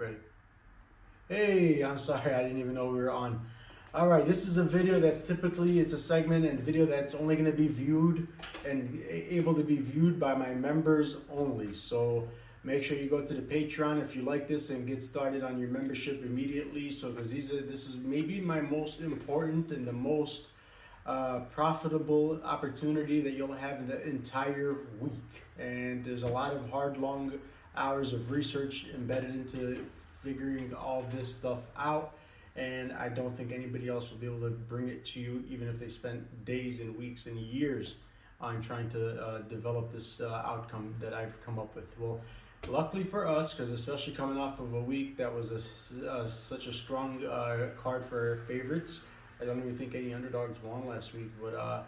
Ready. Hey, I'm sorry, I didn't even know we were on. All right, this is a video that's typically, it's a segment and video that's only going to be viewed and able to be viewed by my members only. So make sure you go to the Patreon if you like this and get started on your membership immediately. So because this is maybe my most important and the most profitable opportunity that you'll have in the entire week. And there's a lot of hard, long hours of research embedded into figuring all this stuff out, and I don't think anybody else will be able to bring it to you, even if they spent days and weeks and years on trying to develop this outcome that I've come up with. Well, luckily for us, because especially coming off of a week that was such a strong card for favorites. I don't even think any underdogs won last week, but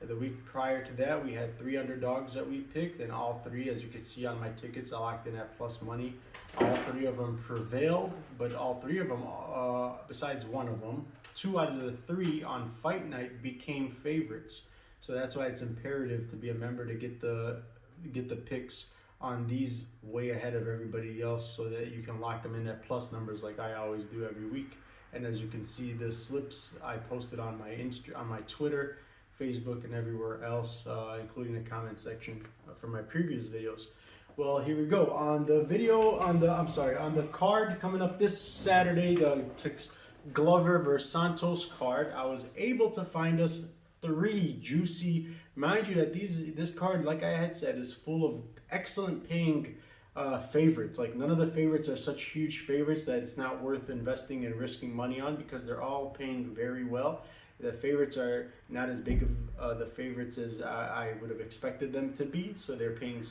the week prior to that, we had 3 underdogs that we picked, and all 3, as you can see on my tickets, I locked in at plus money. All 3 of them prevailed, but all 3 of them, besides one of them, 2 out of the 3 on fight night became favorites. So that's why it's imperative to be a member to get the picks on these way ahead of everybody else, so that you can lock them in at plus numbers like I always do every week. And as you can see, the slips I posted on my Twitter, Facebook, and everywhere else, including the comment section from my previous videos. Well, here we go. On the card coming up this Saturday, the Glover versus Santos card, I was able to find us 3 juicy. Mind you that this card, like I had said, is full of excellent paying favorites. Like, none of the favorites are such huge favorites that it's not worth investing and risking money on, because they're all paying very well. The favorites are not as big of the favorites as I would have expected them to be, so they're paying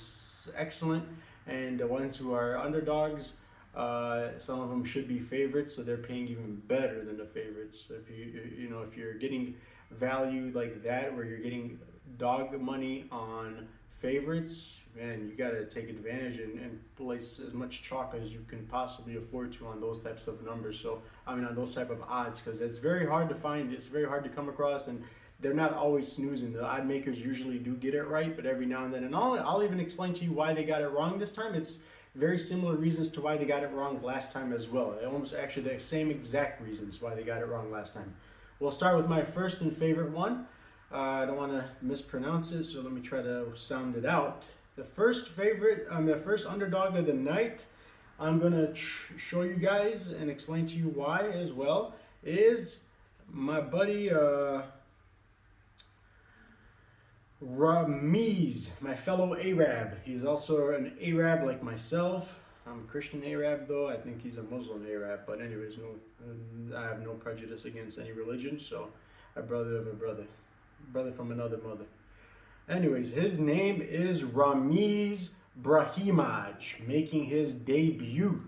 excellent. And the ones who are underdogs, some of them should be favorites, so they're paying even better than the favorites. So if you're getting value like that, where you're getting dog money on favorites, man, you got to take advantage and place as much chalk as you can possibly afford to on those types of numbers. So on those type of odds, because it's very hard to find, it's very hard to come across, and they're not always snoozing. The odd makers usually do get it right, but every now and then, and I'll even explain to you why they got it wrong this time. It's very similar reasons to why they got it wrong last time as well. Almost actually the same exact reasons why they got it wrong last time. We'll start with my first and favorite one. I don't want to mispronounce it, so let me try to sound it out. The first favorite, the first underdog of the night, I'm going to show you guys and explain to you why as well, is my buddy Ramiz, my fellow Arab. He's also an Arab like myself. I'm a Christian Arab, though. I think he's a Muslim Arab. But anyways, I have no prejudice against any religion, so a brother of a brother. Brother from another mother. Anyways, his name is Ramiz Brahimaj, making his debut.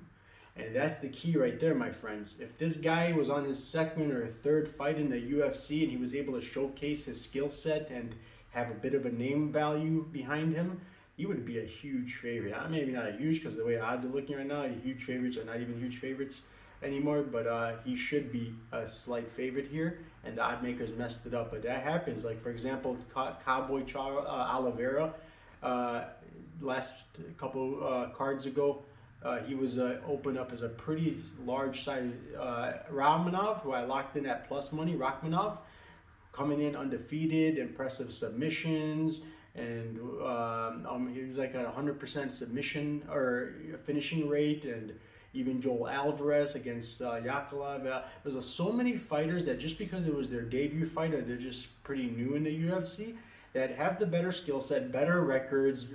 And that's the key right there, my friends. If this guy was on his 2nd or 3rd fight in the UFC and he was able to showcase his skill set and have a bit of a name value behind him, he would be a huge favorite. Maybe not a huge, because the way odds are looking right now, huge favorites are not even huge favorites anymore, but he should be a slight favorite here, and the odd makers messed it up. But that happens. Like, for example, Cowboy Oliveira, last couple cards ago, he was opened up as a pretty large size Rakhmonov, who I locked in at plus money. Rakhmonov coming in undefeated, impressive submissions, and he was like at 100% submission or finishing rate, and even Joel Alvarez against Yakovlev. There's so many fighters that, just because it was their debut fight, or they're just pretty new in the UFC, that have the better skill set, better records,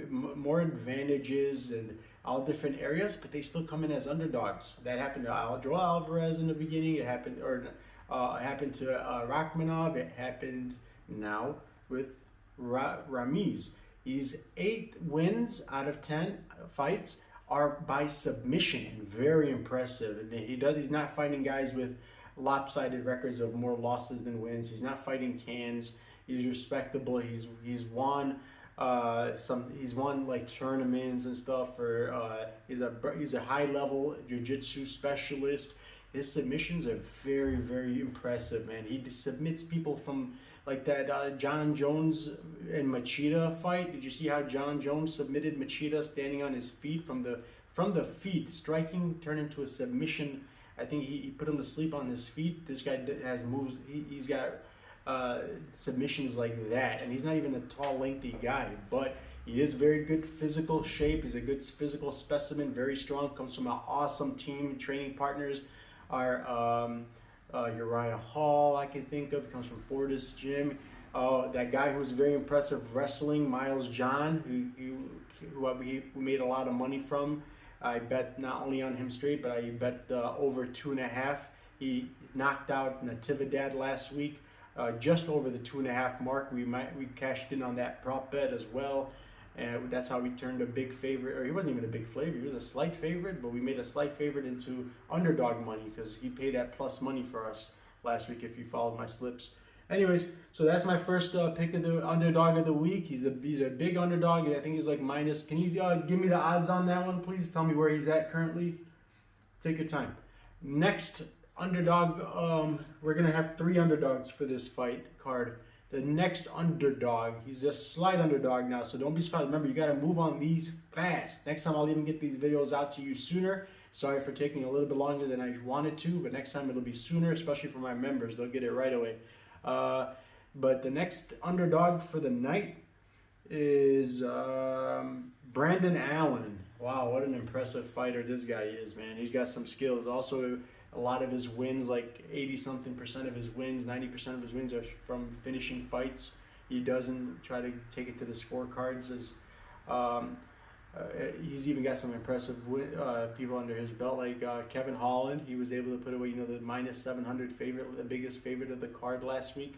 more advantages, and all different areas, but they still come in as underdogs. That happened to Joel Alvarez in the beginning. It happened, it happened to Rakhmonov. It happened now with Ramiz. He's 8 wins out of 10 fights are by submission, and very impressive. And he's not fighting guys with lopsided records of more losses than wins. He's not fighting cans. He's respectable. He's won like tournaments and stuff. He's a high level jiu-jitsu specialist. His submissions are very, very impressive, man. He submits people from like that John Jones and Machida fight. Did you see how John Jones submitted Machida standing on his feet from the from the feet, striking turned into a submission. I think he put him to sleep on his feet. This guy has moves. He's got submissions like that, and he's not even a tall, lengthy guy, but he is very good physical shape. He's a good physical specimen, very strong. Comes from an awesome team. Training partners are Uriah Hall, I can think of. Comes from Fortis Gym. That guy who was very impressive wrestling, Miles John, who made a lot of money from. I bet not only on him straight, but I bet over 2.5. He knocked out Natividad last week, just over the 2.5 mark. We cashed in on that prop bet as well, and that's how we turned a big favorite. Or he wasn't even a big favorite; he was a slight favorite, but we made a slight favorite into underdog money because he paid that plus money for us last week. If you followed my slips. Anyways, so that's my first pick of the underdog of the week. He's a big underdog. I think he's like minus. Can you give me the odds on that one, please? Tell me where he's at currently. Take your time. Next underdog, we're gonna have 3 underdogs for this fight card. The next underdog, he's a slight underdog now, so don't be surprised. Remember, you gotta move on these fast. Next time I'll even get these videos out to you sooner. Sorry for taking a little bit longer than I wanted to, but next time it'll be sooner, especially for my members. They'll get it right away. But the next underdog for the night is Brandon Allen. Wow, what an impressive fighter this guy is, man. He's got some skills. Also, a lot of his wins, like 80-something% of his wins, 90% of his wins are from finishing fights. He doesn't try to take it to the scorecards. He's even got some impressive people under his belt, like Kevin Holland. He was able to put away, the minus 700 favorite, the biggest favorite of the card last week.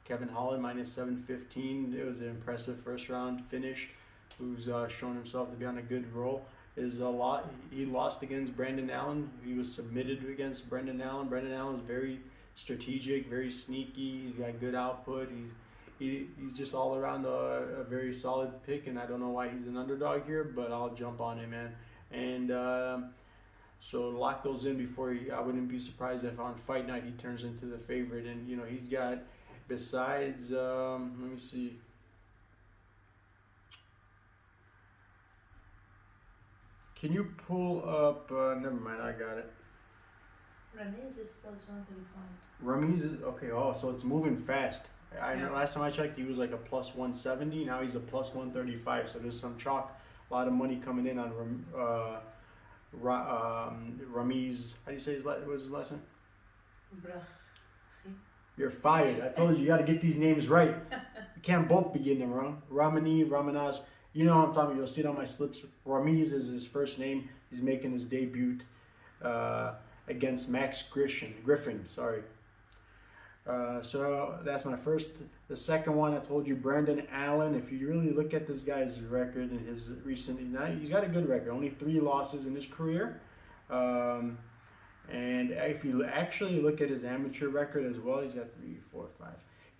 Kevin Holland minus 715. It was an impressive first round finish. Who's shown himself to be on a good roll. He lost against Brandon Allen. He was submitted against Brandon Allen. Brandon Allen is very strategic, very sneaky. He's got good output. He's just all around a very solid pick, and I don't know why he's an underdog here, but I'll jump on him, man. And so lock those in before I wouldn't be surprised if on fight night he turns into the favorite. And he's got, besides, let me see. Can you pull up? Never mind, I got it. Ramiz is plus 135. Ramiz is okay. Oh, so it's moving fast. Last time I checked, he was like a plus 170. Now he's a plus 135. So there's some chalk, a lot of money coming in on Ramiz. How do you say what was his last name? You're fired. I told you got to get these names right. You can't both be getting them wrong. Ramanaz. You know what I'm talking about. You'll see it on my slips. Ramiz is his first name. He's making his debut against Max Griffin. Sorry. So that's my first. The second one, I told you, Brandon Allen. If you really look at this guy's record and his recent, he's got a good record. Only 3 losses in his career. And if you actually look at his amateur record as well, he's got 3, 4, 5.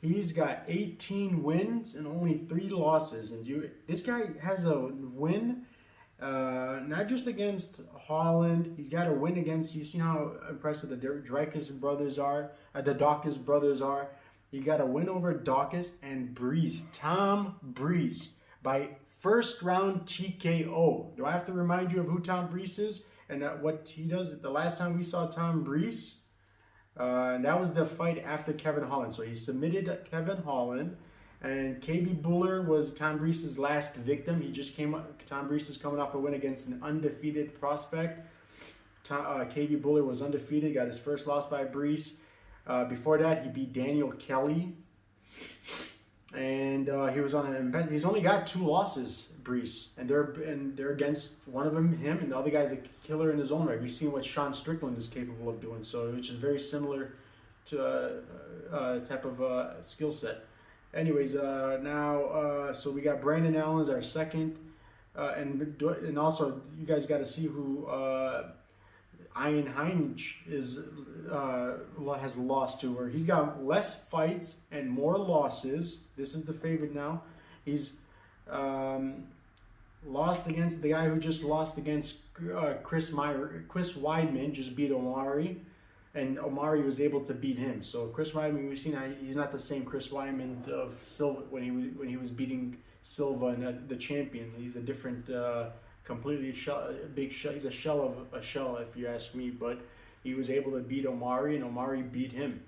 He's got 18 wins and only 3 losses. And this guy has a win, not just against Holland. He's got a win against, you see how impressive the Drakis brothers are, the Dawkins brothers are. He got a win over Dawkins and Breeze, Tom Breeze, by first round TKO. Do I have to remind you of who Tom Breeze is and what he does? The last time we saw Tom Breeze, and that was the fight after Kevin Holland. So he submitted Kevin Holland, and KB Buller was Tom Breese's last victim. Tom Breese is coming off a win against an undefeated prospect. KB Buller was undefeated, got his first loss by Breese. Before that, he beat Daniel Kelly, and he's only got 2 losses, Breese, and they're against one of them, him, and the other guy's a killer in his own right. We've seen what Sean Strickland is capable of doing, so which is very similar to type of skill set. Anyways, so we got Brandon Allen as our second, and also you guys got to see who Ian Heinrich has lost to, where he's got less fights and more losses. This is the favorite now. He's lost against the guy who just lost against Chris Weidman, just beat Omari, and Omari was able to beat him. So Chris Weidman, we've seen how he's not the same Chris Weidman of Silva when he was beating Silva and the champion. He's a different completely big shell. He's a shell of a shell, if you ask me. But he was able to beat Omari, and Omari beat him.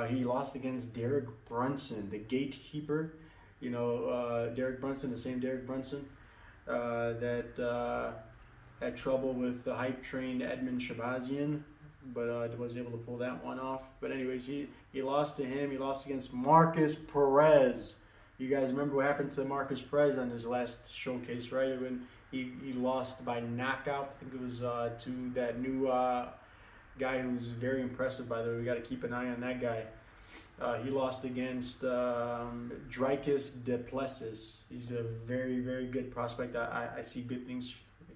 He lost against Derek Brunson, the gatekeeper. Derek Brunson, the same Derek Brunson that had trouble with the hype-trained Edmund Shabazian, but was able to pull that one off. But anyways, he lost to him. He lost against Marcus Perez. You guys remember what happened to Marcus Perez on his last showcase, right? When he lost by knockout. I think it was to that new guy who's very impressive, by the way. We got to keep an eye on that guy. He lost against Dricus Duplessis. He's a very, very good prospect. I see good things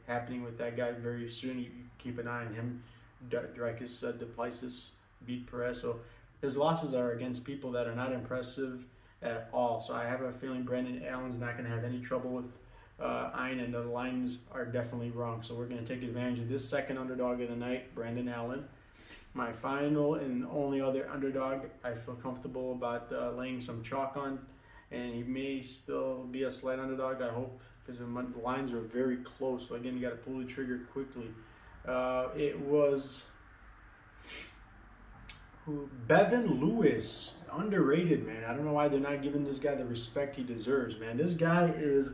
happening with that guy very soon. You keep an eye on him. Dricus Duplessis beat Perez. So his losses are against people that are not impressive at all. So I have a feeling Brandon Allen's not going to have any trouble with Ein, and the lines are definitely wrong. So we're going to take advantage of this second underdog of the night, Brandon Allen. My final and only other underdog I feel comfortable about laying some chalk on, and he may still be a slight underdog, I hope, because the lines are very close. So again, you got to pull the trigger quickly. It was Bevon Lewis, underrated, man. I don't know why they're not giving this guy the respect he deserves, man. This guy is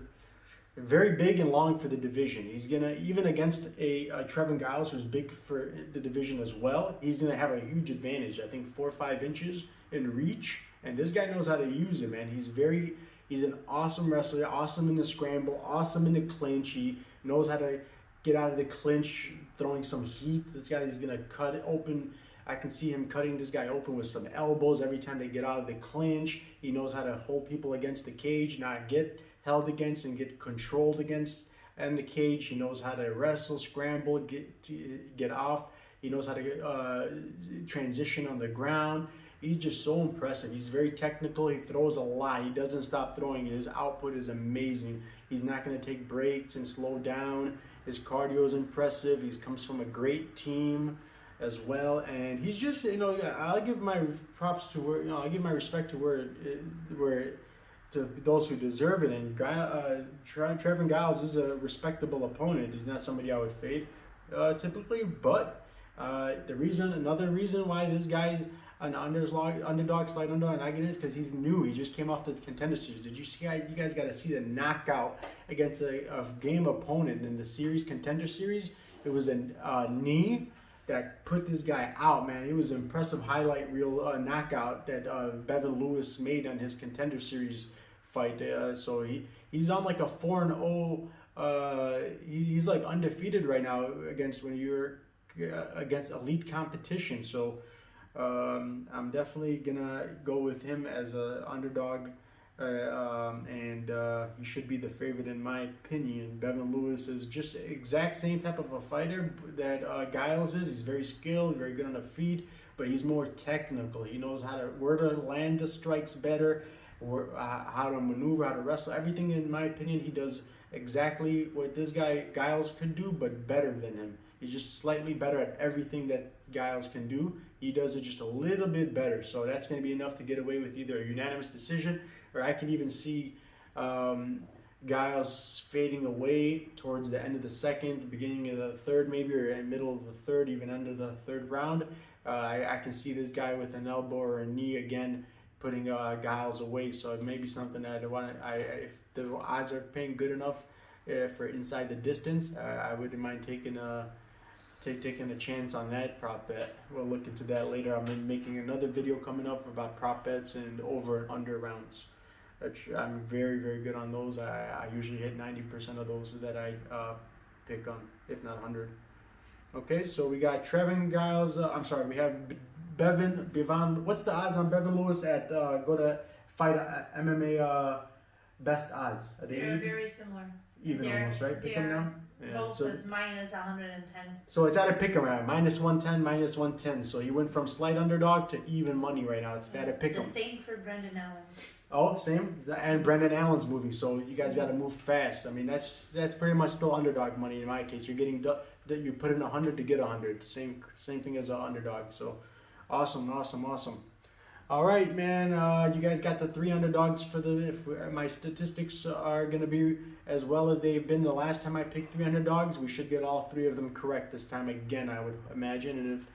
very big and long for the division. He's gonna, even against a Trevin Giles, who's big for the division as well, he's gonna have a huge advantage. I think 4 or 5 inches in reach, and this guy knows how to use it, man. He's an awesome wrestler, awesome in the scramble, awesome in the clinch. He knows how to get out of the clinch, throwing some heat. This guy is gonna cut it open. I can see him cutting this guy open with some elbows every time they get out of the clinch. He knows how to hold people against the cage, not get held against and get controlled against in the cage. He knows how to wrestle, scramble, get off. He knows how to transition on the ground. He's just so impressive. He's very technical. He throws a lot. He doesn't stop throwing. His output is amazing. He's not going to take breaks and slow down. His cardio is impressive. He comes from a great team as well, and he's just, I'll give my props to where, I'll give my respect to where to those who deserve it. And Trevin Giles is a respectable opponent. He's not somebody I would fade typically, but another reason why this guy's an underdog, slight underdog, and I get it is because he's new. He just came off the Contender Series. Did you see? You guys got to see the knockout against a game opponent in the series, Contender Series. It was a knee that put this guy out, man. It was an impressive highlight reel knockout that Bevon Lewis made on his Contender Series fight. So he's on like a 4-0. He's like undefeated right now against against elite competition. So I'm definitely gonna go with him as an underdog, and he should be the favorite in my opinion. Bevon Lewis is just exact same type of a fighter that Giles is. He's very skilled, very good on the feet, but he's more technical. He knows where to land the strikes better, how to maneuver, how to wrestle. Everything, in my opinion, he does exactly what this guy Giles could do, but better than him. He's just slightly better at everything that Giles can do. He does it just a little bit better. So that's going to be enough to get away with either a unanimous decision, or I can even see Giles fading away towards the end of the second, beginning of the third maybe, or in the middle of the third, even under the third round. I can see this guy with an elbow or a knee again putting Giles away. So it may be something that if the odds are paying good enough for inside the distance, I wouldn't mind taking a chance on that prop bet. We'll look into that later. I'm making another video coming up about prop bets and over and under rounds. I'm very, very good on those. I usually hit 90% of those that I pick on, if not 100. Okay, so we got Trevin Giles. We have Bevon. What's the odds on Bevon Lewis at go to fight MMA best odds? Are they They're very similar. Even almost, right? Pick them now. Yeah, both is minus 110. So it's at a pick 'em round, minus 110, minus 110. So he went from slight underdog to even money right now. It's at a pick 'em. The same for Brendan Allen. Oh, same. And Brendan Allen's moving, so you guys got to move fast. I mean, that's pretty much still underdog money in my case. You're getting you put in 100 to get 100. Same thing as an underdog. So awesome. All right, man. You guys got the 3 underdogs for the. If my statistics are going to be as well as they've been the last time I picked 3 underdogs, we should get all 3 of them correct this time again, I would imagine. And if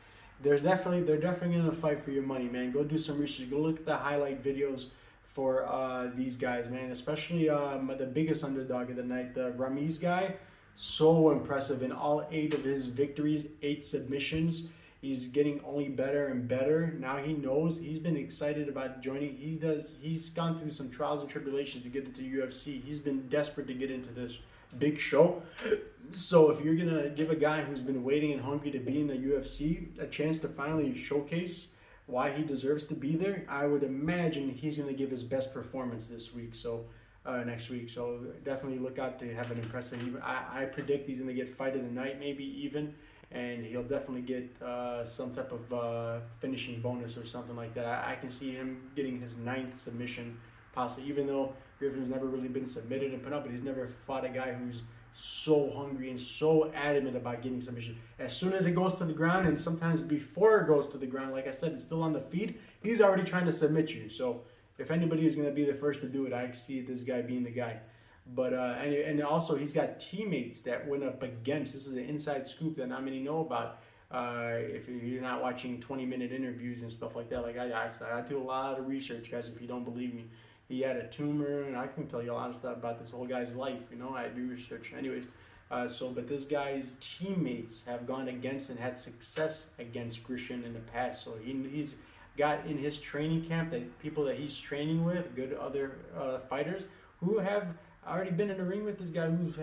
they're definitely going to fight for your money, man. Go do some research. Go look at the highlight videos for these guys, man. Especially the biggest underdog of the night, the Ramiz guy. So impressive in all 8 of his victories, 8 submissions. He's getting only better and better. Now he knows. He's been excited about joining. He's gone through some trials and tribulations to get into UFC. He's been desperate to get into this big show. So if you're gonna give a guy who's been waiting and hungry to be in the UFC a chance to finally showcase why he deserves to be there, I would imagine he's gonna give his best performance this week. So next week. So definitely look out to have an impressive. I predict he's gonna get fight of the night, maybe even. And he'll definitely get some type of finishing bonus or something like that. I can see him getting his 9th submission, possibly, even though Griffin's never really been submitted and put up, but he's never fought a guy who's so hungry and so adamant about getting submission. As soon as it goes to the ground, and sometimes before it goes to the ground, like I said, it's still on the feet, he's already trying to submit you. So if anybody is going to be the first to do it, I see this guy being the guy. But and also he's got teammates that went up against. This is an inside scoop that not many know about. If you're not watching 20-minute interviews and stuff like that, like I do a lot of research, guys. If you don't believe me, he had a tumor, and I can tell you a lot of stuff about this whole guy's life. You know, I do research, anyways. But this guy's teammates have gone against and had success against Christian in the past. So he's got in his training camp that people that he's training with, good other fighters who have already been in the ring with this guy who's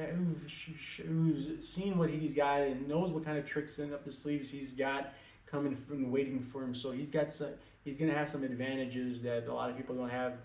seen what he's got and knows what kind of tricks in up his sleeves he's got coming and waiting for him. So he's gonna have some advantages that a lot of people don't have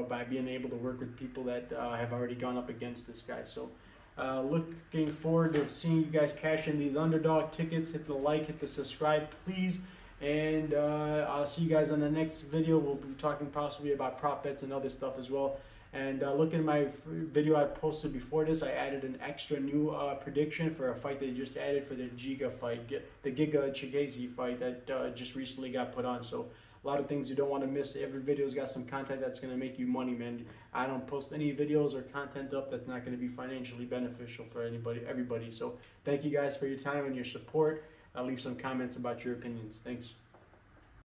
by being able to work with people that have already gone up against this guy. So looking forward to seeing you guys cash in these underdog tickets. Hit the like, hit the subscribe, please. And I'll see you guys on the next video. We'll be talking possibly about prop bets and other stuff as well. And look at my video I posted before this. I added an extra new prediction for a fight they just added for the Giga fight, the Giga Chikese fight that just recently got put on. So a lot of things you don't want to miss. Every video's got some content that's going to make you money, man. I don't post any videos or content up that's not going to be financially beneficial for everybody. So thank you guys for your time and your support. I'll leave some comments about your opinions. Thanks.